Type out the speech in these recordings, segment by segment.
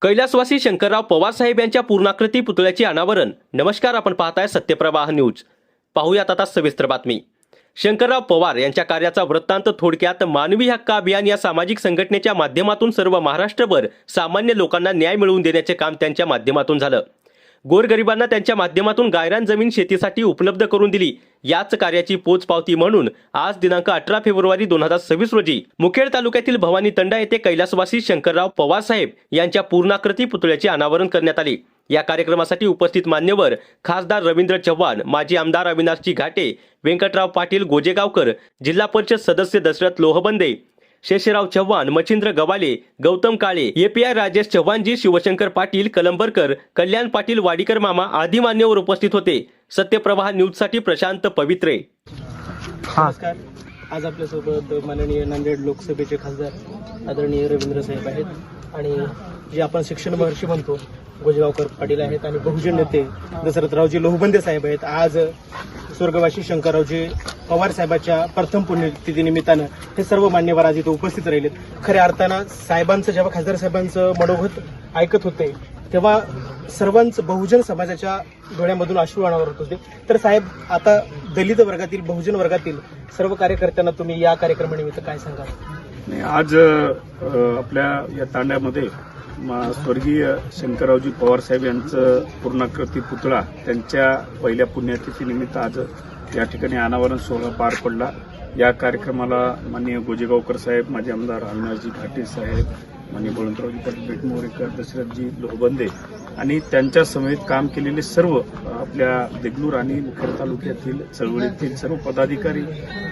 कैलासवासी शंकरराव पवार साहेब यांच्या पूर्णाकृती पुतळ्याचे अनावरण. नमस्कार, आपण पाहताय सत्यप्रवाह न्यूज. पाहूयात आता सविस्तर बातमी. शंकरराव पवार यांच्या कार्याचा वृत्तांत थोडक्यात. मानवी हक्क अभियान या सामाजिक संघटनेच्या माध्यमातून सर्व महाराष्ट्रभर सामान्य लोकांना न्याय मिळवून देण्याचे काम त्यांच्या माध्यमातून झालं. गोरगरिबांना त्यांच्या माध्यमातून गायरान जमीन शेतीसाठी उपलब्ध करून दिली. याच कार्याची पोचपावती म्हणून आज दिनांक 18 फेब्रुवारी 2026 रोजी मुखेड तालुक्यातील भवानी तंडा येथे कैलासवासी शंकरराव पवार साहेब यांच्या पूर्णाकृती पुतळ्याचे अनावरण करण्यात आले. या कार्यक्रमासाठी उपस्थित मान्यवर खासदार रवींद्र चव्हाण, माजी आमदार अविनाशजी घाटे, व्यंकटराव पाटील गोजेगावकर, जिल्हा परिषद सदस्य दशरथ लोहबंदे, शेषराव चव्हाण, मच्छिंद्र गवाले, गौतम काळे, एपीआय राजेश चव्हाणजी, शिवशंकर पाटील कलंबरकर, कल्याण पाटील वाडीकर मामा आदी मान्यवर उपस्थित होते. सत्यप्रवाह न्यूजसाठी प्रशांत पवित्रे. नमस्कार. आज आपल्यासोबत माननीय नांदेड लोकसभेचे खासदार आदरणीय रवींद्र साहेब आहेत आणि जे आपण शिक्षण महर्षी म्हणतो गोजेगावकर पाटील आहेत आणि बहुजन नेते दशरथरावजी लोहबंदे साहेब आहेत. आज स्वर्गवासी शंकररावजी पवार साहेबांच्या प्रथम पुण्यतिथी निमित्तानं हे सर्व मान्यवर आज इथं उपस्थित राहिलेत. खऱ्या अर्थानं साहेबांचं जेव्हा खासदार साहेबांचं मनोगत ऐकत होते तेव्हा सर्वांच बहुजन समाजाच्या डोळ्यामधून अश्रू अनावरत होते. तर साहेब, आता दलित वर्गातील बहुजन वर्गातील सर्व कार्यकर्त्यांना तुम्ही या कार्यक्रमानिमित्त काय सांगाल? आज आपल्या या तांड्यामध्ये स्वर्गीय शंकररावजी पवार साहेब यांचं पूर्णाकृती पुतळा त्यांच्या पहिल्या पुण्यतिथी निमित्त आज या ठिकाणी अनावरण सोहळा पार पडला. या कार्यक्रमाला माननीय गोजेगावकर साहेब, माजी आमदार अविनाशजी घाटे साहेब, माननीय बळवंतरावजी पाटील बेटमोरेकर, दशरथजी लोहबंदे आणि त्यांच्या समेत काम केलेले सर्व आपल्या देगलूर आणि मुखेड तालुक्यातील चळवळीतील सर्व पदाधिकारी,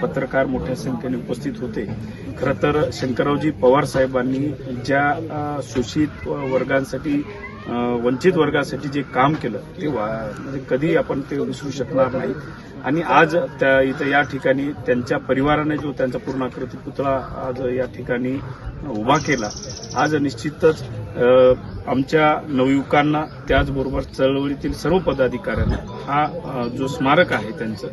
पत्रकार मोठ्या संख्येने उपस्थित होते. खरं तर शंकररावजी पवार साहेबांनी ज्या शोषित वर्गांसाठी, वंचित वर्गासाठी जे काम केलं ते म्हणजे कधी आपण ते विसरू शकणार नाही. आणि आज इथं या ठिकाणी त्यांच्या परिवाराने जो त्यांचा पूर्णाकृती पुतळा आज या ठिकाणी उभा केला. आज निश्चितच आमच्या नवयुवकांना त्याचबरोबर चळवळीतील सर्व पदाधिकाऱ्यांना हा जो स्मारक आहे त्यांचं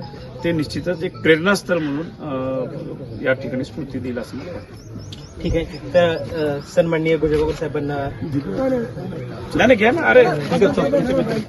ते निश्चितच एक प्रेरणास्थळ म्हणून या ठिकाणी स्फूर्ती देईल असं मला वाटतं. ठीक आहे. तर सन्माननीय गोजेगावकर साहेबांना नाही घ्या ना. अरे